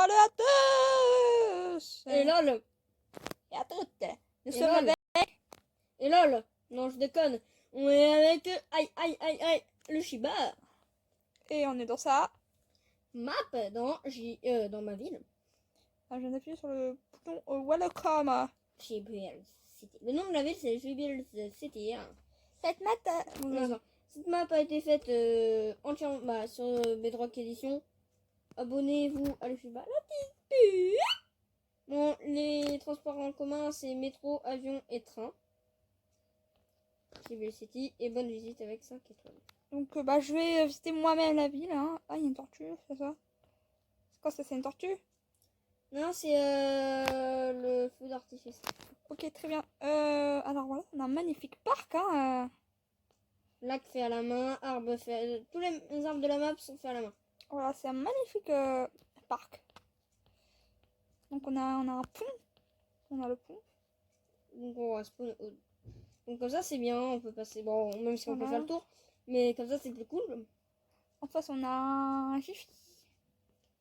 salut à tous. Et lol. Et à toutes. Nous Et sommes lol. avec... Et lol. Non, je déconne. On est avec... Aïe. Le Shiba. Et on est dans ça. Map dans ma ville. Ah, je viens d'appuyer sur le bouton Welcome. JBL City. Le nom de la ville, c'est JBL City. Hein. Cette map... Non. Cette map a été faite entièrement sur Bedrock Edition. Abonnez-vous à le Shiba. La petite pute. Bon, les transports en commun, c'est métro, avion et train. JBL City. Et bonne visite avec 5 étoiles. Donc je vais visiter moi-même la ville. Hein. Ah, il y a une tortue, c'est ça? C'est quoi ça? C'est une tortue? Non, c'est le feu d'artifice. Ok, très bien. Alors voilà, on a un magnifique parc. Hein. Lac fait à la main, arbre fait... Tous les arbres de la map sont faits à la main. Voilà, c'est un magnifique parc. Donc on a un pont. On a le pont. Donc on va spawn donc comme ça c'est bien, on peut passer... Bon, même si on peut Voilà. faire le tour. Mais comme ça c'est plus cool. En face, on a un Jiffy.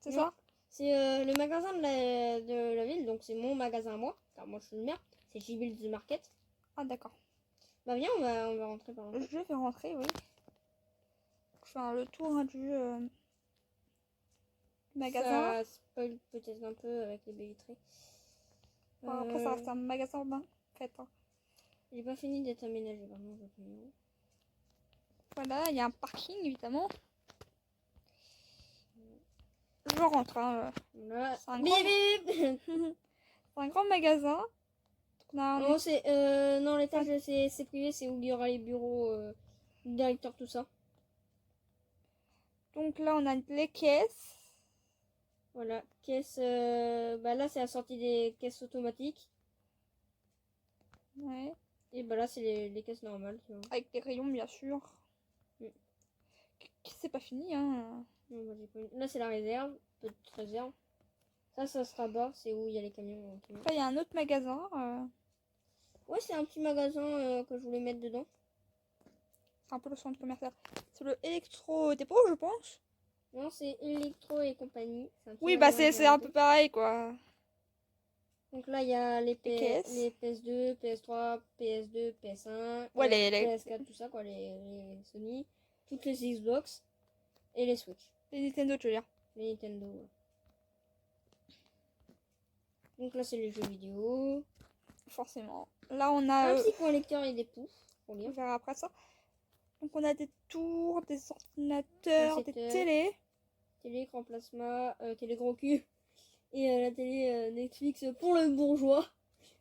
C'est Non. ça? C'est le magasin de la ville, donc c'est mon magasin à moi. Car moi je suis le maire. C'est JBL The Market. Ah, d'accord. Bah viens, on va rentrer par là. Je vais rentrer, oui. Je fais le tour hein, du magasin. Ça spoil peut-être un peu avec les baies vitrées. Bon, après, ça reste un magasin urbain, en fait. Hein. J'ai pas fini d'être aménagé, pardon. Voilà, il y a un parking, évidemment. Je rentre. Hein. Voilà. C'est un Bip, grand... bip. C'est un grand magasin. Donc, on a un... Non, c'est non, l'étage c'est privé, c'est où il y aura les bureaux du directeur, tout ça. Donc là, on a les caisses. Voilà, caisse. Bah là, c'est la sortie des caisses automatiques. Ouais. Et bah là, c'est les caisses normales. Tu vois. Avec les rayons, bien sûr. Mm. C'est pas fini, hein. Non, bah, j'ai pas eu- Là, c'est la réserve, petite réserve. Ça sera bas, c'est où il y a les camions. Après, il y a un autre magasin. Ouais, c'est un petit magasin que je voulais mettre dedans. C'est un peu le centre commercial. C'est le électro-dépôt, je pense. Non, c'est Electro et compagnie. Un petit Oui, bah magasin c'est un de- peu pareil, quoi. Donc là, il y a les caisses. les PS2, PS3, PS2, PS1, Ouais, les... PS4, tout ça, quoi, les Sony, toutes les Xbox et les Switch, les Nintendo, tu veux dire. les Nintendo. Ouais. Donc là, c'est les jeux vidéo. Forcément. Là, on a... Un petit coin lecteur et des poufs pour on lire. verra après ça. Donc, on a des tours, des ordinateurs, des télés. Télé, écran plasma, télé gros cul. Et la télé Netflix pour le bourgeois.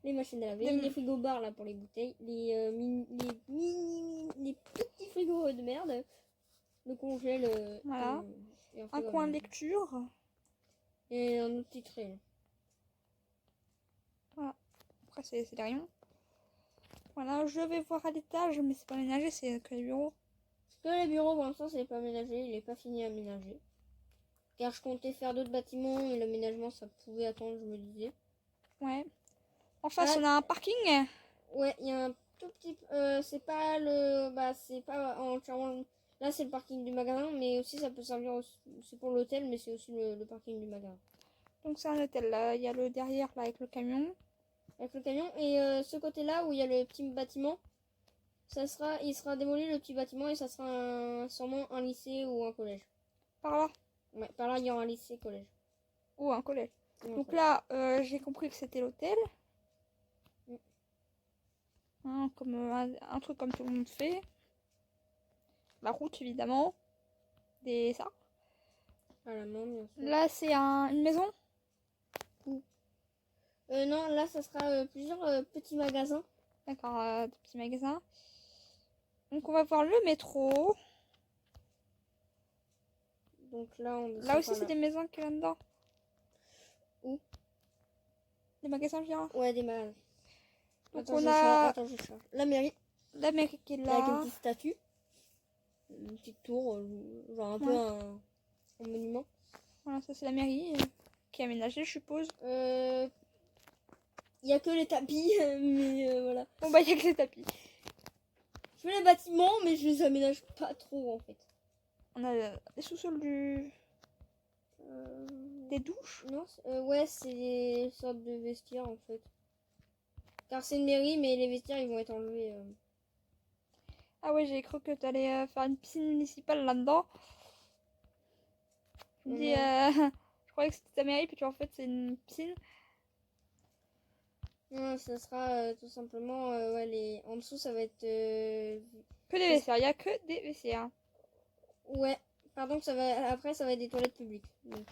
Les machines à laver, les frigos bars là pour les bouteilles, les petits frigos de merde, le congèle. Voilà. Et Un coin de lecture. Et un autre petit trait. Voilà. Après, c'est les rayons. Voilà, je vais voir à l'étage, mais c'est pas aménagé, c'est que les bureaux. Parce que les bureaux pour l'instant c'est pas aménagé, il est pas fini à aménager. Car je comptais faire d'autres bâtiments et l'aménagement ça pouvait attendre, je me disais. Ouais. En face, on a un parking. Ouais, il y a un tout petit... c'est pas le... Bah, c'est pas entièrement... Là, c'est le parking du magasin, mais aussi, ça peut servir... C'est pour l'hôtel, mais c'est aussi le parking du magasin. Donc, c'est un hôtel. Là, il y a le derrière, là, avec le camion. Avec le camion. Et ce côté-là, où il y a le petit bâtiment, il sera démoli, le petit bâtiment, et ça sera sûrement un lycée ou un collège. Par là. Ouais, par là, il y aura un lycée-collège. Ou un collège. Ouais, Donc là, j'ai compris que c'était l'hôtel. Hein, comme un truc comme tout le monde fait. La route, évidemment. Des arbres. À la main, bien sûr. Là, c'est une maison. Non, là, ça sera plusieurs petits magasins. D'accord, des petits magasins. Donc, on va voir le métro. Donc là, Là aussi, c'est des maisons qui viennent dedans. Où? Des magasins, je dirais. Ouais, des magasins. Donc, Attends, on a Attends, je cherche. La mairie. l'Amérique qui est là. Avec une petite statue. Une petite tour, genre un peu un monument. Voilà, ça c'est la mairie qui est aménagée, je suppose. Il y a que les tapis, mais voilà. Bon bah il y a que les tapis. Je fais les bâtiments, mais je les aménage pas trop en fait. On a les sous-sols du... Des douches? Non, ouais, c'est des sortes de vestiaires en fait. Car c'est une mairie, mais les vestiaires ils vont être enlevés. Ah ouais, j'ai cru que tu allais faire une piscine municipale là-dedans. Je me dis, Non. je croyais que c'était ta mairie, puis en fait, c'est une piscine. Non, ça sera tout simplement, ouais, en dessous ça va être, Que des vestiaires, il y a que des vestiaires. ouais, pardon, après ça va être des toilettes publiques. Donc,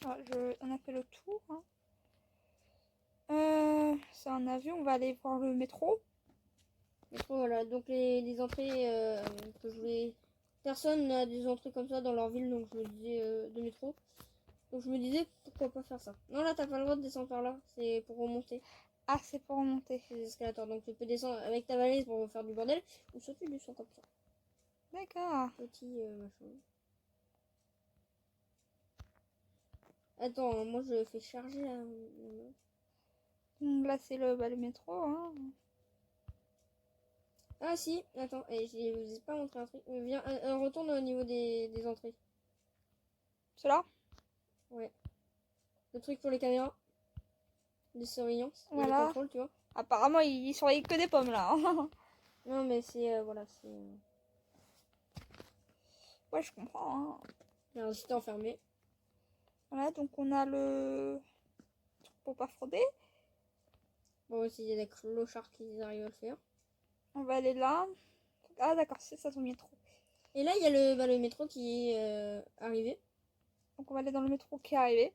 Ah, on a fait le tour. Hein. C'est un avion, on va aller voir le métro. voilà, donc les entrées que je voulais. Personne n'a des entrées comme ça dans leur ville, donc je me disais de métro. Donc je me disais pourquoi pas faire ça. Non, là t'as pas le droit de descendre par là, c'est pour remonter. Ah, c'est pour remonter. C'est des escalators, donc tu peux descendre avec ta valise pour faire du bordel, ou soit tu descends comme ça. D'accord. Petit machin. Attends, hein, moi je fais charger la. Donc là, c'est le métro. Hein. Ah si, attends, je vous ai pas montré un truc. Viens, retourne au niveau des entrées. Cela? Ouais. Le truc pour les caméras. De surveillance. Et les Voilà. contrôles, tu vois. Apparemment, ils surveillent que des pommes là. Hein. Non, mais c'est. Voilà, c'est. Ouais, je comprends. Hein. Alors, j'étais enfermé. Voilà, donc on a le truc pour pas frauder. Bon, aussi, il y a des clochards qui arrivent à le faire. On va aller là. Ah, d'accord, c'est ça son métro. Et là, il y a le métro qui est arrivé. Donc on va aller dans le métro qui est arrivé.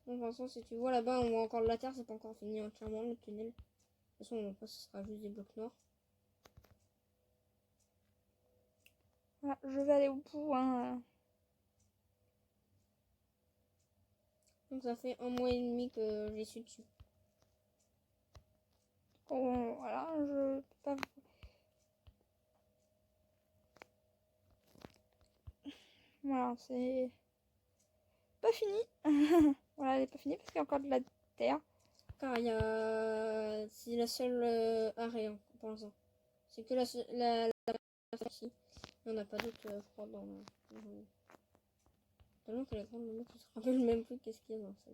Donc, pour l'instant, si tu vois là-bas, on voit encore de la terre, c'est pas encore fini entièrement le tunnel. De toute façon, on passe, ce sera juste des blocs noirs. Voilà, je vais aller au bout. Hein. Donc, ça fait 1 mois et demi que j'y suis dessus. Bon, voilà, je peux pas. Voilà, c'est pas fini. Voilà, elle est pas finie parce qu'il y a encore de la terre. Car il y a. C'est la seule arrêt hein, pour l'instant. C'est que la ici. Il n'y en a pas d'autres, je crois, dans le. Tellement qu'elle est grande, le mec, il se rappelle même plus qu'est-ce qu'il y a dans ça.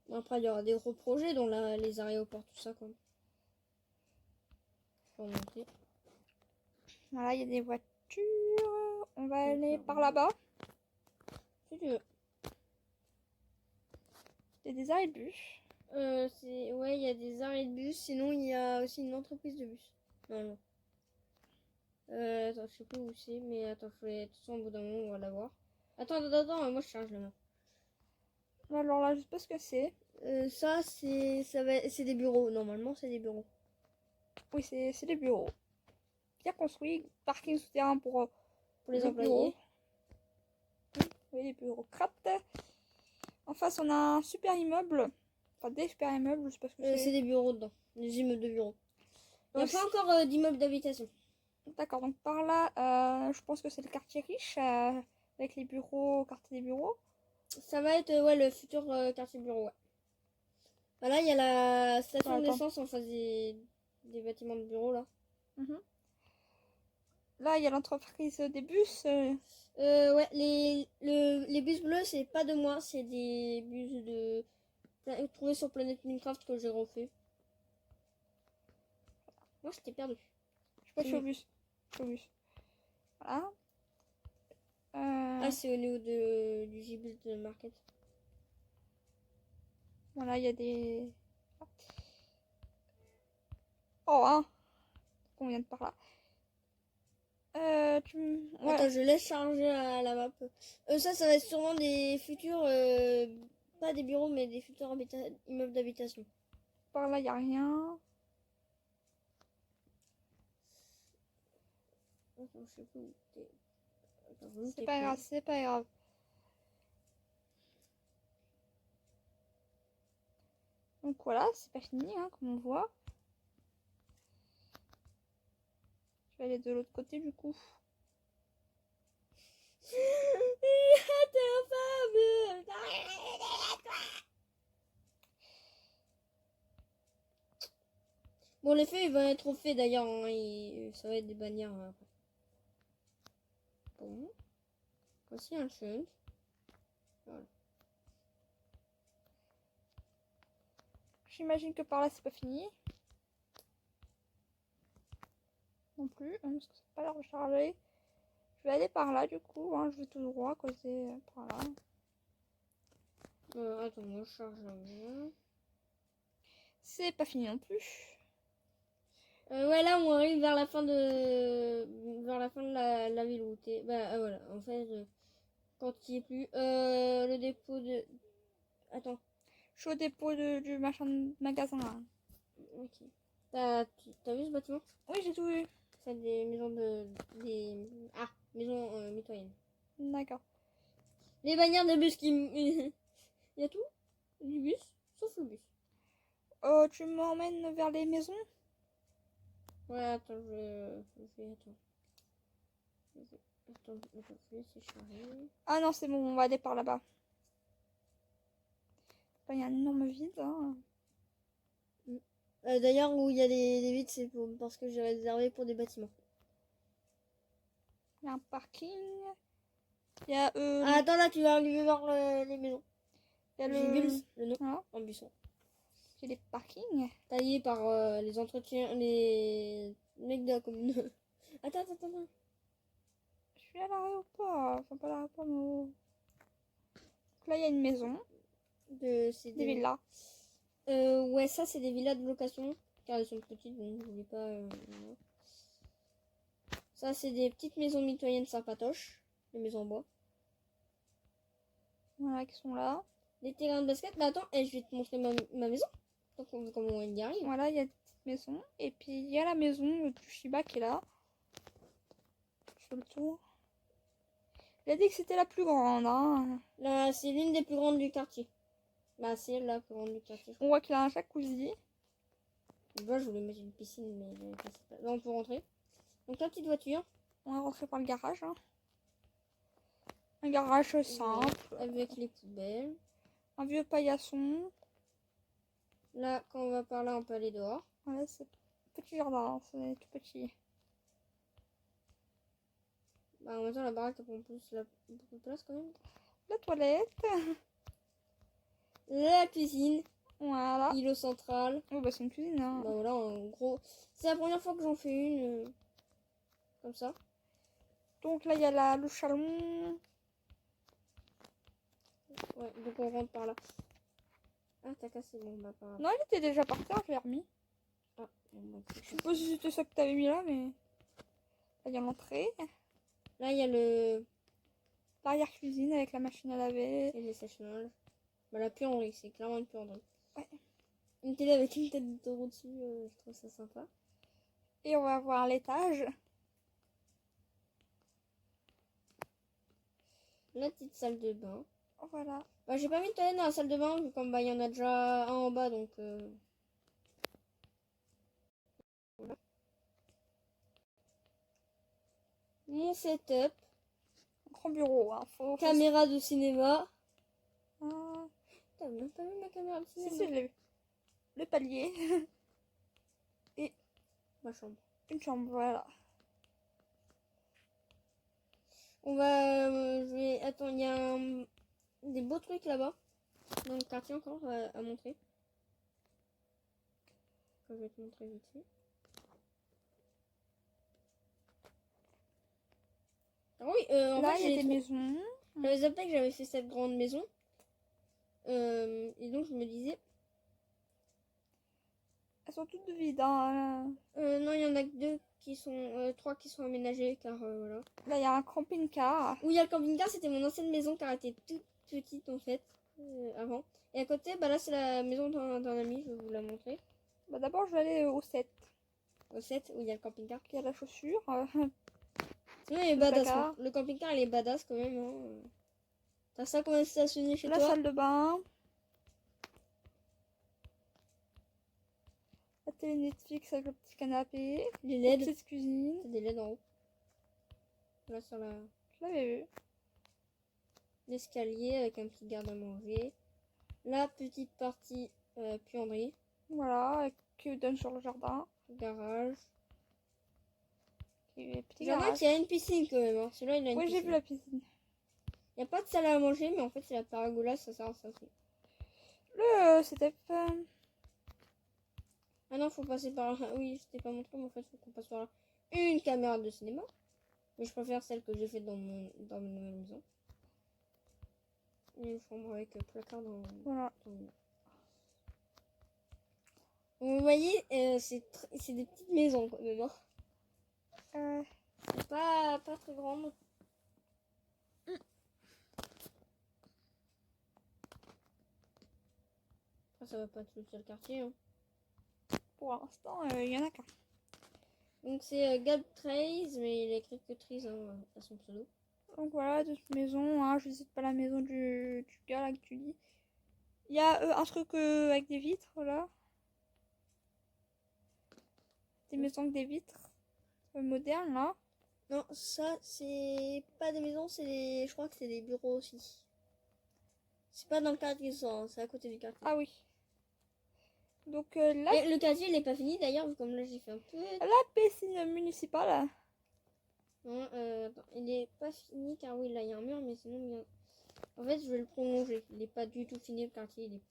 Bon, après, il y aura des gros projets, dont les aéroports, tout ça, quoi. Pour monter. Voilà, il y a des voitures. On va aller par là-bas. Si tu veux. Il y a des arrêts de bus. Ouais, il y a des arrêts de bus. Sinon, il y a aussi une entreprise de bus. Non, non. Attends, je sais plus où c'est, mais attends, de toute façon, au bout d'un moment, on va la voir. Attends, moi je charge la main. Alors là, je sais pas ce que c'est. Ça, c'est des bureaux. Normalement, c'est des bureaux. Oui, c'est des bureaux. Bien construits. Parking souterrain pour Pour les le employés. bureau. Oui, les bureaucrates. En face, on a un super immeuble. Enfin, des super immeubles, je sais pas ce que C'est c'est. des bureaux dedans. Des immeubles de bureaux. Il n'y a Aussi. pas encore d'immeubles d'habitation. D'accord, donc par là, je pense que c'est le quartier riche, avec les bureaux, quartier des bureaux. Ça va être ouais, le futur quartier bureau. Ouais. Voilà, il y a la station d'essence en face des bâtiments de bureau là. Là, il y a l'entreprise des bus. Ouais, les bus bleus, c'est pas de moi, c'est des bus trouvés sur Planète Minecraft que j'ai refait. Moi, j'étais perdu. Je sais pas, je suis au bus. Je suis au bus. Voilà. Ah, c'est au niveau du J-Build Market. Voilà, il y a des. Oh, hein. On vient de par là. Ouais. Attends, je laisse charger à la map. Ça va être sûrement des futurs, pas des bureaux, mais des futurs immeubles d'habitation. Par là, il n'y a rien. Attends, je sais plus où t'es. C'est pas grave, c'est pas grave. Donc voilà, c'est pas fini, hein, comme on voit. Je vais aller de l'autre côté du coup. Bon, les feux, ils vont être faits d'ailleurs. Hein, ça va être des bannières après. Bon. Aussi un chunk. J'imagine que par là, c'est pas fini. Non plus, hein, parce que ça n'a pas l'air de charger. Je vais aller par là, du coup. Hein, je vais tout droit, causer par là. Attends, moi je charge bien. C'est pas fini non plus. Ouais, là on arrive vers la fin de la ville où t'es. Bah voilà, en fait, quand il n'y est plus, le dépôt de. Attends. Je suis au dépôt du machin de magasin là. Ok. T'as vu ce bâtiment? Oui, j'ai tout vu. C'est des maisons maisons mitoyennes. D'accord. Les bannières de bus qui. Il y a tout du bus, sauf le bus. Tu m'emmènes vers les maisons? Ouais, attends, attends, je vais essayer de charger. Ah non, c'est bon, on va aller par là-bas. Il y a un énorme vide. Hein. D'ailleurs, où il y a des vides, c'est parce que j'ai réservé pour des bâtiments. Il y a un parking. Il y a Attends, là, tu vas arriver voir les maisons. il y a Le nom, voilà. en buisson. Il y a des parkings. Taillé par les entretiens, les mecs de la commune. Attends. Je suis à l'aéroport. Enfin, pas à l'aéroport, mais Donc là, il y a une maison. C'est Des villas. Ouais, ça, c'est des villas de location. Car elles sont petites, donc je voulais pas. Ça, c'est des petites maisons mitoyennes sympatoches. Les maisons en bois. Voilà, qui sont là. Des terrains de basket. Bah attends, je vais te montrer ma maison. Donc, comment on y arrive. Voilà, il y a des petites maisons. Et puis, il y a la maison du Shiba qui est là. Je fais le tour. Il a dit que c'était la plus grande. Hein. Là, c'est l'une des plus grandes du quartier. Bah, c'est la plus grande du quartier. On voit qu'il a un jacuzzi. Moi, je voulais mettre une piscine, mais là, on peut rentrer. Donc, la petite voiture. On va rentrer par le garage. Hein. Un garage simple. Avec les poubelles. Un vieux paillasson. Là, quand on va par là, on peut aller dehors. Voilà, c'est petit jardin. C'est tout petit. Bah, en même temps, la baraque, elle prend beaucoup de place quand même. La toilette. La cuisine. Voilà. Îlot central. Oh, bah, c'est une cuisine. Hein. Bah, voilà, en gros. C'est la première fois que j'en fais une. Comme ça. Donc là, il y a le salon. Ouais, donc on rentre par là. Ah, t'as cassé mon bah, par là. Non, il était déjà par terre, je l'ai remis. Ah, bon, bah, Je sais pas si c'était ça que t'avais mis là, mais. Là, il y a l'entrée. là, il y a L'arrière-cuisine avec la machine à laver. et les sèche-linge. Bah, la puanderie, c'est clairement une puanderie. Ouais. Une télé avec une tête de taureau dessus, je trouve ça sympa. Et on va voir l'étage. La petite salle de bain. Voilà. Bah, j'ai pas mis de toilette dans la salle de bain, vu comme bah, il y en a déjà un en bas, donc... Voilà. Mon setup. Grand bureau. Hein. Caméra de cinéma. Ah. T'as même pas vu ma caméra de cinéma? Si, je l'ai vu. Le palier. Et Ma chambre. une chambre, voilà. On va... Attends, il y a des beaux trucs là-bas. Dans le quartier encore à montrer. Je vais te montrer vite fait. Ah oui, en Là, fait, il y a des maisons. j'avais zappé que j'avais fait cette grande maison. Et donc, je me disais... Elles sont toutes vides. Hein. non, il y en a que trois qui sont aménagées, car voilà. Là, il y a un camping-car. Où il y a le camping-car, c'était mon ancienne maison, car elle était toute petite, en fait, avant. Et à côté, bah là, c'est la maison d'un ami, je vais vous la montrer. Bah, d'abord, je vais aller au 7. Au 7, où il y a le camping-car. Il y a la chaussure. Sinon, il est Le badass. placard. Hein. Le camping-car, il est badass, quand même. Hein. T'as ça comment stationné chez La toi? salle de bain. La télé Netflix avec le petit canapé. Les La LED. petite cuisine. C'est des LED en haut. Là, sur Je l'avais vu. l'escalier avec un petit garde-à-manger. La petite partie puanderie. Voilà, qui donne sur le jardin. Garage. Petit Jardin garage. qui a une piscine quand même. Hein. Celui-là, il a une Oui, piscine. j'ai vu la piscine. Il n'y a pas de salle à manger, mais en fait, c'est la paragoula, ça sert à ça aussi. C'était pas... Ah non, faut passer par là. Oui, je t'ai pas montré, mais en fait, faut qu'on passe par là. Une caméra de cinéma. Mais je préfère celle que j'ai faite dans ma maison. Une chambre avec placard dans... Voilà. Vous voyez, c'est des petites maisons quand même. C'est pas très grande. Après, ça va pas être le seul quartier. Hein. Pour l'instant, il y en a qu'un. Donc c'est Gab Trace, mais il a écrit que Trace hein, à son pseudo. Donc voilà, de cette maison, hein, je visite pas la maison du gars là que tu dis. Il y a un truc avec des vitres là. Des maisons avec des vitres modernes là. Non, ça c'est pas des maisons, je crois que c'est des bureaux aussi. C'est pas dans le quartier, c'est à côté du quartier. Ah oui. Donc là. Et le quartier il est pas fini d'ailleurs, comme là j'ai fait un peu. La piscine municipale. Non, attends, il est pas fini car oui là il y a un mur, mais sinon il y a... En fait je vais le prolonger. Il est pas du tout fini le quartier, il est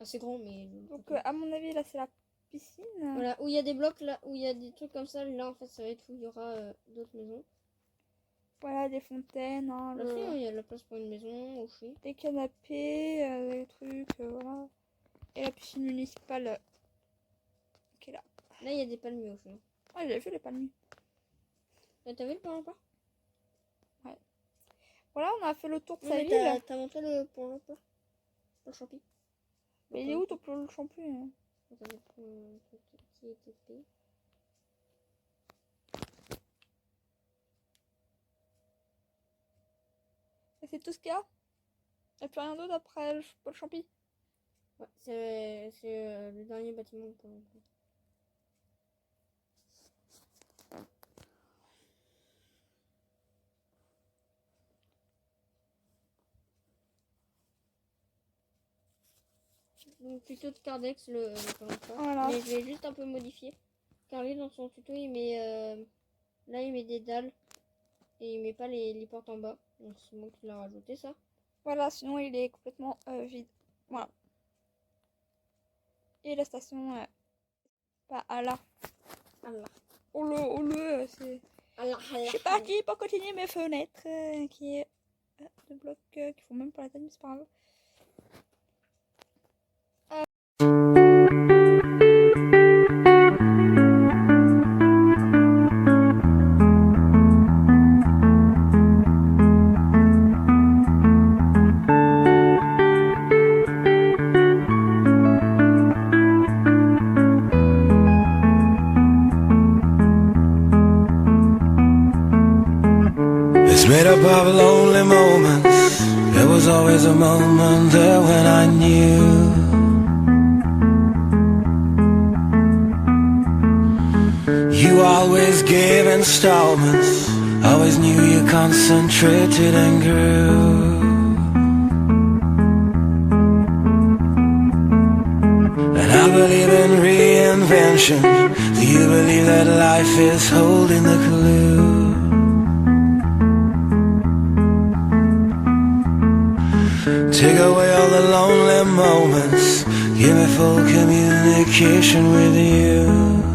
assez grand mais. Donc à mon avis là c'est la piscine. Voilà, où il y a des blocs là, où il y a des trucs comme ça, là en fait ça va être où il y aura d'autres maisons. Voilà, des fontaines, hein, Là, il y a de la place pour une maison aussi. des canapés, des trucs, voilà. Et la piscine municipale qui est là. Là il y a des palmiers aussi. Hein. Ah, j'ai vu les palmiers. Là, t'as vu le pont là-bas? Ouais. Voilà, on a fait le tour de sa mais ville. t'as montré le pont là-bas? Le champi. Mais il est où ton plan de champion hein? Attends, qui était fait. Et c'est tout ce qu'il y a? Il n'y a plus rien d'autre après le pôle champi? Ouais, c'est le dernier bâtiment pour l'instant. Donc tuto de Cardex le Voilà. Mais je l'ai juste un peu modifié. Car lui dans son tuto il met là il met des dalles et il met pas les portes en bas. Donc c'est moi qui l'ai rajouté ça. Voilà, sinon il est complètement vide. Voilà. Et la station, pas à là. C'est... Je suis partie pour continuer mes fenêtres qui est de blocs qui font même pas la taille, mais c'est pas grave. It's made up of lonely moments. There was always a moment there when I knew you always gave installments. Always knew you concentrated and grew. And I believe in reinvention. Do you believe that life is holding the clue? Take away all the lonely moments. Give me full communication with you.